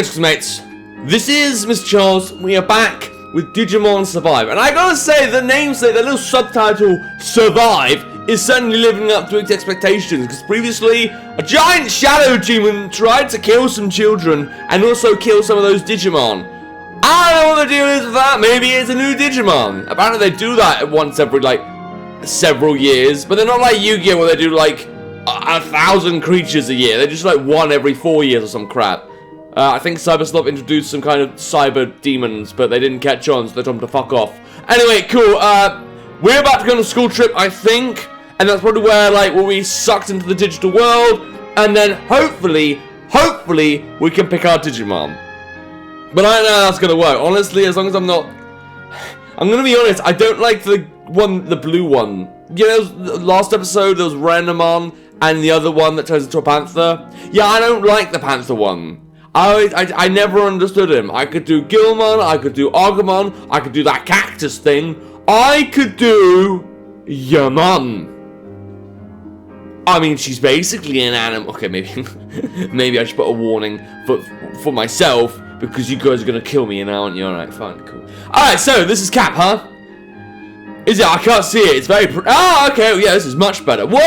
good, mates. This is Mrjacharles. We are back with Digimon Survive. And I gotta say, the namesake, the little subtitle, Survive, is certainly living up to its expectations. Because previously, a giant shadow demon tried to kill some children and also kill some of those Digimon. I don't know what the deal is with that. Maybe it's a new Digimon. Apparently they do that once every, like, several years. But they're not like Yu-Gi-Oh! Where they do, like, 1,000 creatures a year. They're just like one every 4 years or some crap. I think Cyberslop introduced some kind of cyber demons, but they didn't catch on, so they told them to fuck off. Anyway, cool. We're about to go on a school trip, I think. And that's probably where, like, we'll be sucked into the digital world. And then, hopefully, we can pick our Digimon. But I don't know how that's gonna work. Honestly, as long as I'm not... I'm gonna be honest, I don't like the blue one. You know, last episode, there was Renamon, and the other one that turns into a panther. Yeah, I don't like the panther one. I never understood him. I could do Gilmon, I could do Agumon, I could do that cactus thing. I could do Yaman. I mean, she's basically an animal. Okay, maybe I should put a warning for myself, because you guys are gonna kill me now, aren't you? Alright, fine, cool. Alright, so this is Cap, huh? Is it? I can't see it. It's very... Oh, okay. Yeah, this is much better. Whoa!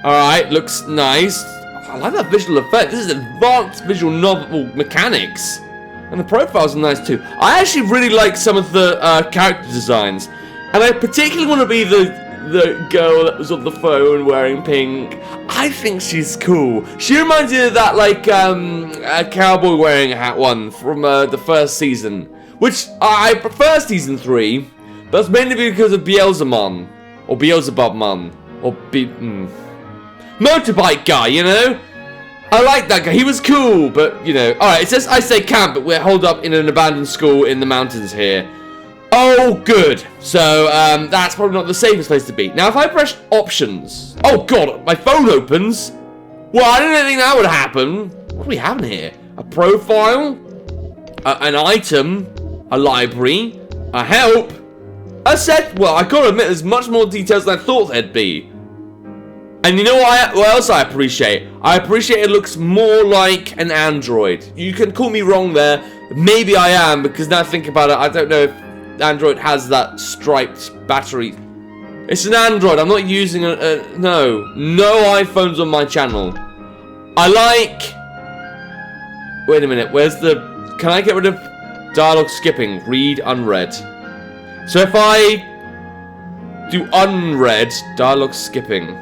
Alright, looks nice. I like that visual effect. This is advanced visual novel mechanics. And the profiles are nice too. I actually really like some of the character designs. And I particularly want to be the girl that was on the phone wearing pink. I think she's cool. She reminds me of that, like, a cowboy wearing a hat one from the first season. Which, I prefer Season 3, but that's mainly because of Beelzemon. Or Beelzebubmon. Or Motorbike guy, you know? I like that guy, he was cool, but, you know. Alright, it says I say camp, but we're holed up in an abandoned school in the mountains here. Oh, good. So, that's probably not the safest place to be. Now, if I press options... Oh, God, my phone opens? Well, I didn't think that would happen. What do we have in here? A profile? An item? A library, a help, a set. Well, I gotta admit, there's much more details than I thought there'd be. And you know what else I appreciate? I appreciate it looks more like an Android. You can call me wrong there. Maybe I am, because now I think about it, I don't know if Android has that striped battery. It's an Android. I'm not using no iPhones on my channel. I like... Wait a minute. Where's the... Can I get rid of... Dialogue skipping, read unread. So if I do unread, dialogue skipping.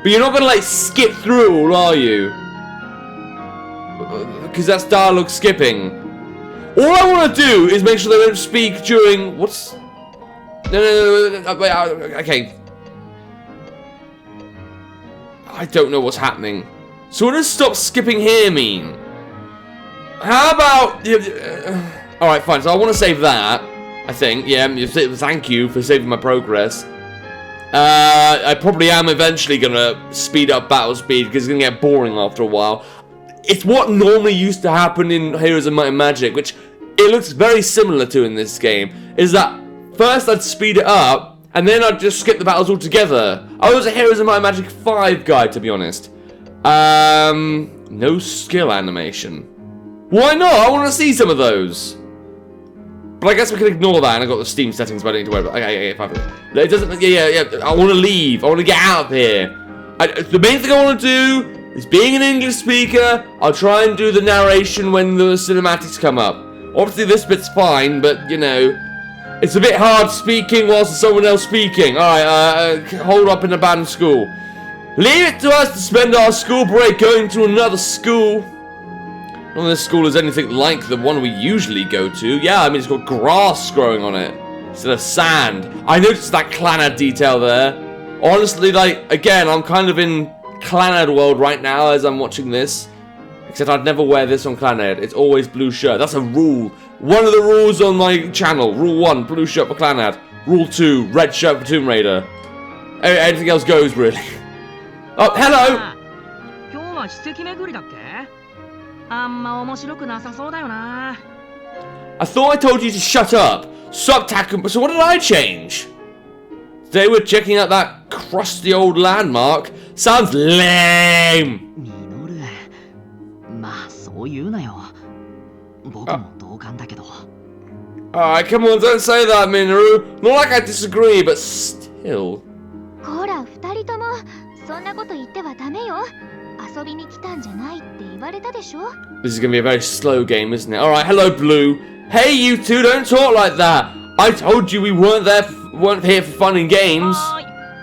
But you're not gonna like skip through it all, are you? Because that's dialogue skipping. All I want to do is make sure they don't speak during what's. No, wait, okay. I don't know what's happening. So what does stop skipping here mean? How about... Alright, fine. So I want to save that. I think. Yeah, thank you for saving my progress. I probably am eventually going to speed up battle speed because it's going to get boring after a while. It's what normally used to happen in Heroes of Might and Magic, which it looks very similar to in this game, is that first I'd speed it up, and then I'd just skip the battles altogether. I was a Heroes of Might and Magic 5 guy, to be honest. No skill animation. Why not? I want to see some of those. But I guess we can ignore that, and I got the Steam settings, but I don't need to worry about. Okay, fine. It doesn't. Yeah. I want to leave. I want to get out of here. The main thing I want to do is, being an English speaker, I'll try and do the narration when the cinematics come up. Obviously, this bit's fine, but you know, it's a bit hard speaking whilst someone else speaking. All right, hold up in a abandoned school. Leave it to us to spend our school break going to another school. None of this school is anything like the one we usually go to. Yeah, I mean, it's got grass growing on it instead of sand. I noticed that Clannad detail there. Honestly, like, again, I'm kind of in Clannad world right now as I'm watching this. Except I'd never wear this on Clannad. It's always blue shirt. That's a rule. One of the rules on my channel. Rule 1, blue shirt for Clannad. Rule 2, red shirt for Tomb Raider. Anything else goes, really. Oh, hello! I thought I told you to shut up. Stop tackling. So what did I change? Today we're checking out that crusty old landmark. Sounds lame. そう言うなよ。僕も同感だけど。Alright, come on, don't say that, Minoru. Not like I disagree, but still. ほら、二人ともそんなこと言ってはダメよ。遊びに来たんじゃないって言われたでしょ。 This is gonna be a very slow game, isn't it? Alright, hello, Blue. Hey, you two, don't talk like that. I told you we weren't here for fun and games.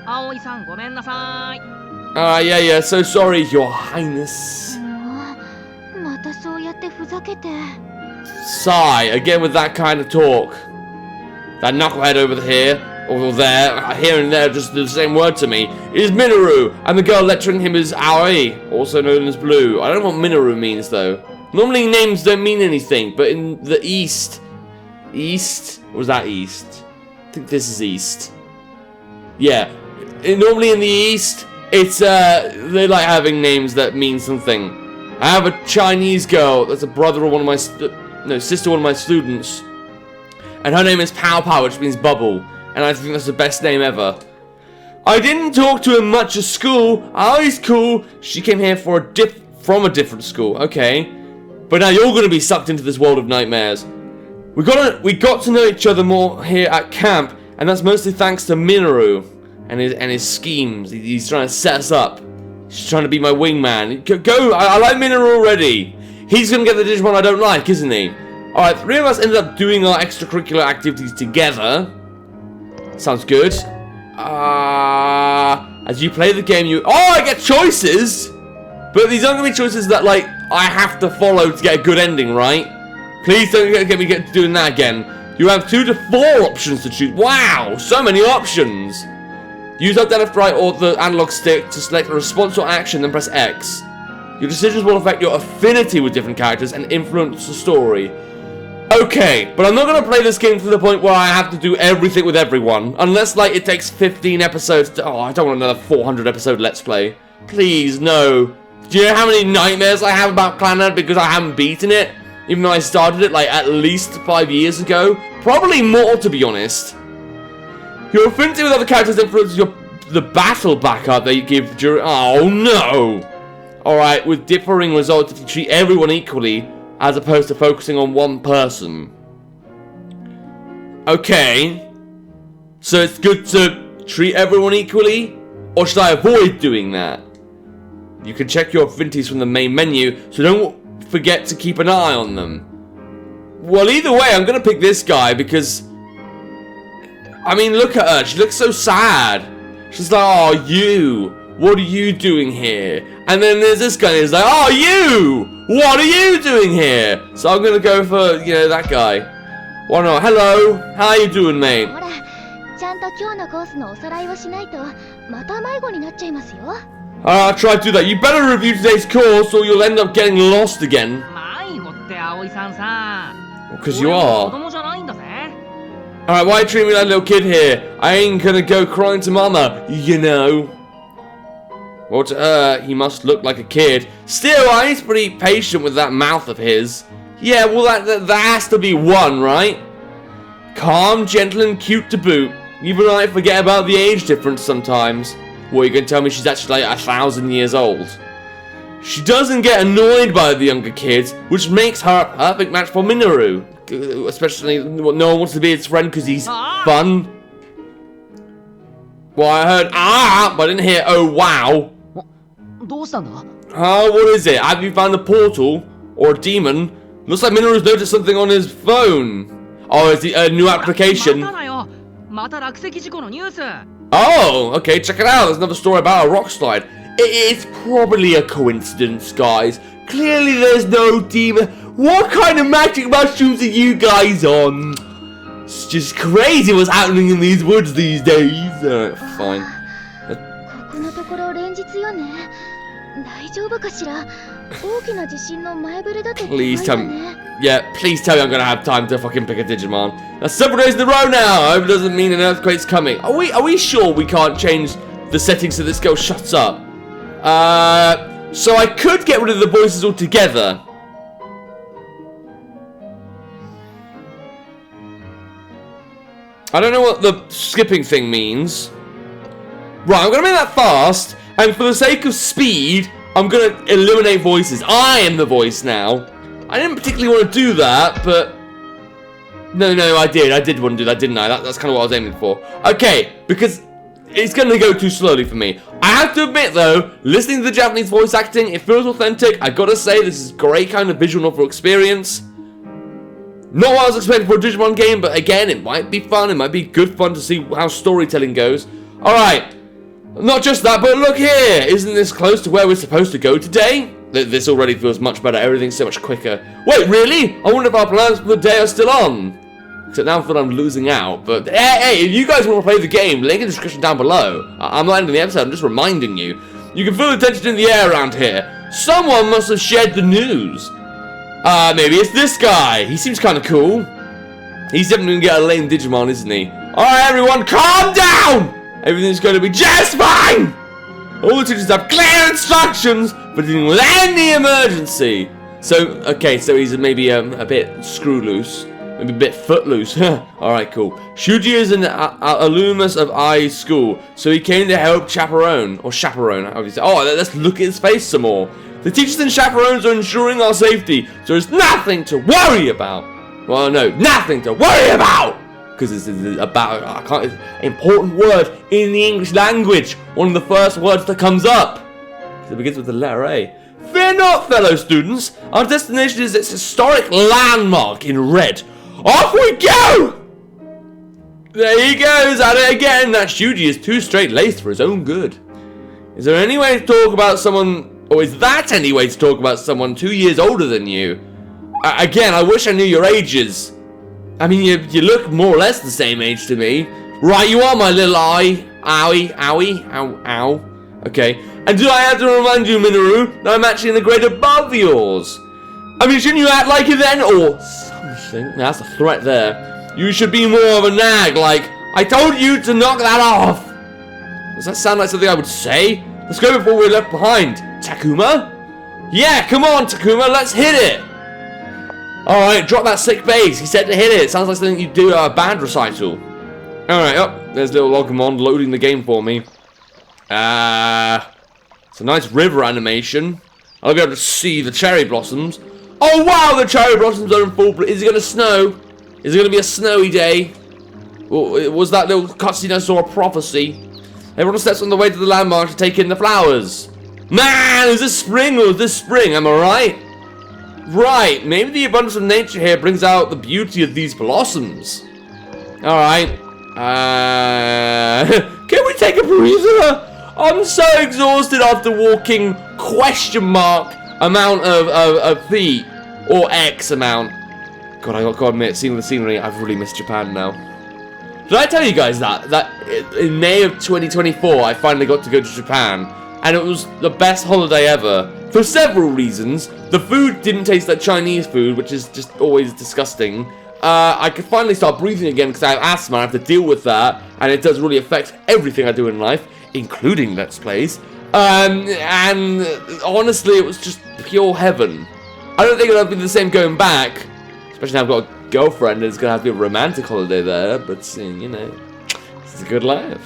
青井さん、ごめんなさい。Yeah, so sorry, Your Highness. またそうやってふざけて。Sigh, again with that kind of talk. That knucklehead over here, or there, here and there, just the same word to me, is Minoru, and the girl lecturing him is Aoi, also known as Blue. I don't know what Minoru means, though. Normally names don't mean anything, but in the East... East? Or was that East? I think this is East. Yeah. Normally in the East, it's, they like having names that mean something. I have a Chinese girl that's a brother of one of my... sister of one of my students. And her name is Pow Pow, which means bubble. And I think that's the best name ever. I didn't talk to her much at school. Aoi's cool. She came here from a different school. Okay. But now you're going to be sucked into this world of nightmares. We got to know each other more here at camp. And that's mostly thanks to Minoru. And his schemes. He's trying to set us up. He's trying to be my wingman. Go. I like Minoru already. He's going to get the Digimon I don't like, isn't he? Alright, three of us ended up doing our extracurricular activities together. Sounds good. As you play the game, I get choices! But these aren't going to be choices that, like, I have to follow to get a good ending, right? Please don't get me doing that again. You have 2 to 4 options to choose. Wow, so many options! Use up the left, right, or the analog stick to select a response or action, then press X. Your decisions will affect your affinity with different characters and influence the story. Okay, but I'm not going to play this game to the point where I have to do everything with everyone. Unless, like, it takes 15 episodes to... Oh, I don't want another 400 episode Let's Play. Please, no. Do you know how many nightmares I have about Clannad because I haven't beaten it? Even though I started it, like, at least 5 years ago? Probably more, to be honest. Your affinity with other characters influences the battle backup that you give during... Oh, no! Alright, with differing results if you treat everyone equally, as opposed to focusing on one person. Okay. So it's good to treat everyone equally? Or should I avoid doing that? You can check your affinities from the main menu, so don't forget to keep an eye on them. Well, either way, I'm going to pick this guy because... I mean, look at her. She looks so sad. She's like, oh, you. What are you doing here? And then there's this guy who's like, oh, you! What are you doing here? So I'm gonna go for, that guy. Why not? Hello, how you doing, mate? I'll try to do that. You better review today's course or you'll end up getting lost again. Because you are. Alright, why are you treating me like a little kid here? I ain't gonna go crying to mama, you know. Well, to her, he must look like a kid. Still, he's pretty patient with that mouth of his. Yeah, well, that has to be one, right? Calm, gentle, and cute to boot. Even I forget about the age difference sometimes. What, you gonna tell me she's actually like 1,000 years old? She doesn't get annoyed by the younger kids, which makes her a perfect match for Minoru. Especially, no one wants to be his friend because he's fun. Well, I heard but I didn't hear oh wow. What is it? Have you found a portal? Or a demon? Looks like Minoru's noticed something on his phone. Oh, is it a new application? Oh, okay, check it out. There's another story about a rock slide. It's probably a coincidence, guys. Clearly there's no demon. What kind of magic mushrooms are you guys on? It's just crazy what's happening in these woods these days. Alright, fine. Please tell me. Yeah, please tell me I'm gonna have time to fucking pick a Digimon. That's several days in a row now. I hope it doesn't mean an earthquake's coming. Are we sure we can't change the settings so this girl shuts up? So I could get rid of the voices altogether. I don't know what the skipping thing means. Right, I'm gonna make that fast, and for the sake of speed, I'm gonna eliminate voices. I am the voice now. I didn't particularly want to do that, but... No, I did. I did want to do that, didn't I? That's kind of what I was aiming for. Okay, because it's going to go too slowly for me. I have to admit, though, listening to the Japanese voice acting, it feels authentic. I gotta say, this is great kind of visual novel experience. Not what I was expecting for a Digimon game, but again, it might be fun. It might be good fun to see how storytelling goes. Alright, not just that, but look here. Isn't this close to where we're supposed to go today? This already feels much better. Everything's so much quicker. Wait, really? I wonder if our plans for the day are still on. Except now I feel I'm losing out. But hey, if you guys want to play the game, link in the description down below. I'm not ending the episode, I'm just reminding you. You can feel the tension in the air around here. Someone must have shared the news. Maybe it's this guy. He seems kind of cool. He's definitely gonna get a lame Digimon, isn't he? Alright, everyone, calm down! Everything's gonna be just fine! All the teachers have clear instructions for dealing with any emergency. So, okay, so he's maybe a bit screw loose. Maybe a bit footloose. Alright, cool. Shuji is an alumnus of I school, so he came to help chaperone. Or chaperone, how do you say? Oh, let's look at his face some more. The teachers and chaperones are ensuring our safety, so there's nothing to worry about. Well, no, nothing to worry about! Because this is about, important word in the English language. One of the first words that comes up. It begins with the letter A. Fear not, fellow students. Our destination is this historic landmark in red. Off we go! There he goes at it again. That Shuji is too straight-laced for his own good. Is there any way to talk about someone, or is that any way to talk about someone 2 years older than you? Again, I wish I knew your ages. I mean, you look more or less the same age to me. Right, you are my little eye. Ow. Okay. And do I have to remind you, Minoru, that I'm actually in a grade above yours? I mean, shouldn't you act like it then? Or something. That's a threat there. You should be more of a nag, like, I told you to knock that off. Does that sound like something I would say? Let's go before we're left behind. Takuma? Yeah, come on, Takuma, let's hit it. Alright, drop that sick bass. He said to hit it. Sounds like something you do at a band recital. Alright, there's little Logomon loading the game for me. It's a nice river animation. I'll be able to see the cherry blossoms. Oh wow, the cherry blossoms are in full bloom. Is it going to snow? Is it going to be a snowy day? Or was that little cutscene I saw a prophecy? Everyone steps on the way to the landmark to take in the flowers. Man, is this spring or is this spring? Am I right? Right, maybe the abundance of nature here brings out the beauty of these blossoms. Alright. Can we take a breather? I'm so exhausted after walking amount of feet. Or X amount. God, I got to admit, seeing the scenery, I've really missed Japan now. Did I tell you guys that in May of 2024, I finally got to go to Japan? And it was the best holiday ever. For several reasons. The food didn't taste like Chinese food, which is just always disgusting. I could finally start breathing again because I have asthma. I have to deal with that. And it does really affect everything I do in life, including Let's Plays. And honestly, it was just pure heaven. I don't think it'll be the same going back. Especially now I've got a girlfriend and it's going to have to be a romantic holiday there. But, you know, it's a good life.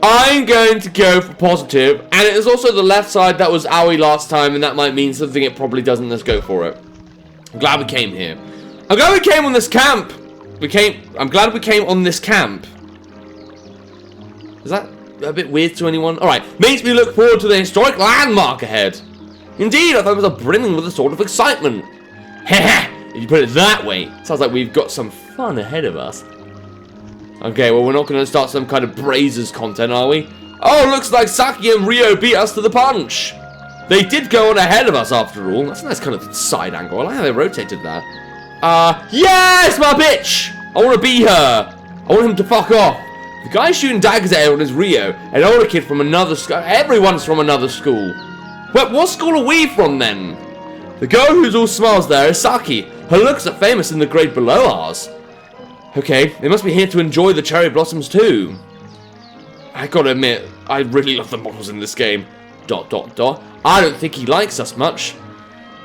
I'm going to go for positive, and it is also the left side that was Aoi last time, and that might mean something it probably doesn't. Let's go for it. I'm glad we came here. I'm glad we came on this camp. I'm glad we came on this camp. Is that a bit weird to anyone? Alright, makes me look forward to the historic landmark ahead. Indeed, I thought it was brimming with a sort of excitement. Heh, if you put it that way, sounds like we've got some fun ahead of us. Okay, well, we're not going to start some kind of Brazers content, are we? Oh, looks like Saki and Rio beat us to the punch. They did go on ahead of us, after all. That's a nice kind of side angle. I like how they rotated that. Yes, my bitch! I want to be her. I want him to fuck off. The guy shooting daggers at everyone is Rio, an older kid from another school. Everyone's from another school. But what school are we from, then? The girl who's all smiles there is Saki. Her looks are famous in the grade below ours. Okay, they must be here to enjoy the cherry blossoms too. I gotta admit, I really love the models in this game. ... I don't think he likes us much.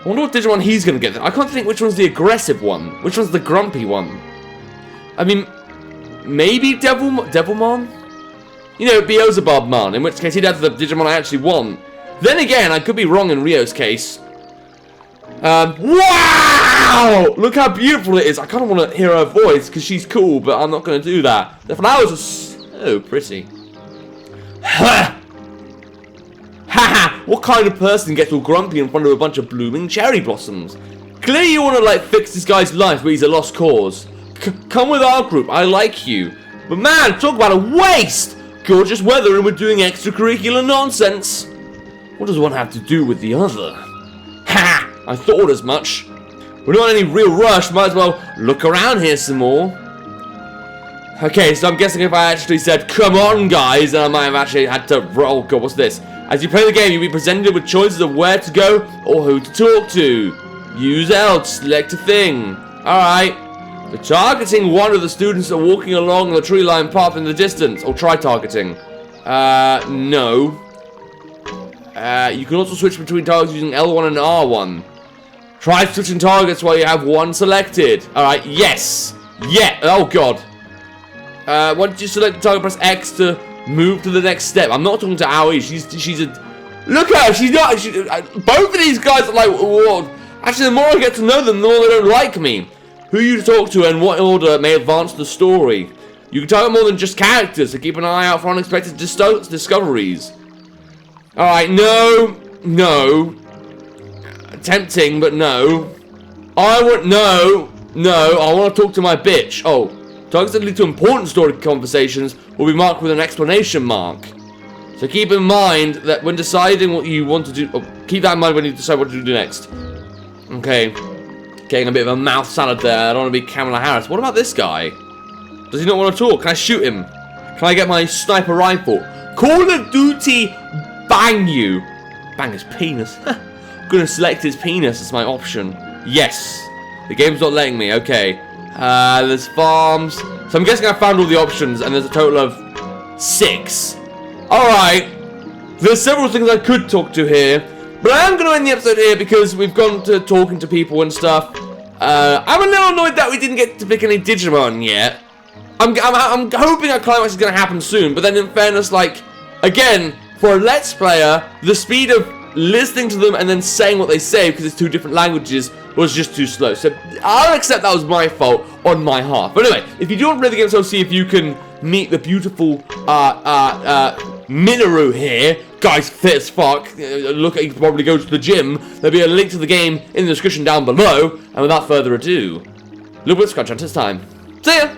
I wonder what Digimon he's gonna get. I can't think which one's the aggressive one. Which one's the grumpy one? I mean, maybe Devilmon? you know, Beelzebubmon, in which case he'd have the Digimon I actually want. Then again, I could be wrong in Rio's case. Wow! Look how beautiful it is. I kind of want to hear her voice because she's cool, but I'm not going to do that. The flowers are so pretty. Ha! Haha! What kind of person gets all grumpy in front of a bunch of blooming cherry blossoms? Clearly you want to, like, fix this guy's life, but he's a lost cause. Come with our group. I like you. But man, talk about a waste! Gorgeous weather and we're doing extracurricular nonsense. What does one have to do with the other? Ha! I thought as much. We're not in any real rush, might as well look around here some more. Okay, so I'm guessing if I actually said, come on guys, then I might have actually had to roll. God, what's this? As you play the game, you'll be presented with choices of where to go or who to talk to. Use L to select a thing. Alright. The targeting one of the students that are walking along the tree line path in the distance. Or try targeting. No. You can also switch between targets using L1 and R1. Try switching targets while you have one selected. Alright, yes. Yeah. Oh, God. Once you select the target, press X to move to the next step. I'm not talking to Aoi. She's a... Look at her. She's not... both of these guys are like... Whoa. Actually, the more I get to know them, the more they don't like me. Who you talk to and what order may advance the story. You can target more than just characters, so keep an eye out for unexpected discoveries. Alright, no. No. Tempting, but no. I want... No. No, I want to talk to my bitch. Oh. Targets that lead to important story conversations will be marked with an exclamation mark. So keep in mind that when deciding what you want to do... Oh, keep that in mind when you decide what to do next. Okay. Getting a bit of a mouth salad there. I don't want to be Kamala Harris. What about this guy? Does he not want to talk? Can I shoot him? Can I get my sniper rifle? Call of Duty bang you. Bang his penis. I'm going to select his penis as my option. Yes. The game's not letting me. Okay. There's farms. So I'm guessing I found all the options, and there's a total of 6. Alright. There's several things I could talk to here, but I am going to end the episode here because we've gone to talking to people and stuff. I'm a little annoyed that we didn't get to pick any Digimon yet. I'm hoping our climax is going to happen soon, but then in fairness, like, again, for a Let's Player, the speed of listening to them and then saying what they say, because it's 2 different languages, was just too slow. So I'll accept that was my fault on my half. But anyway, if you do want to play the game, so see if you can meet the beautiful Minoru here. Guy's fit as fuck. Look, he could probably go to the gym. There'll be a link to the game in the description down below. And without further ado, little bit of scratch on, it's time. See ya!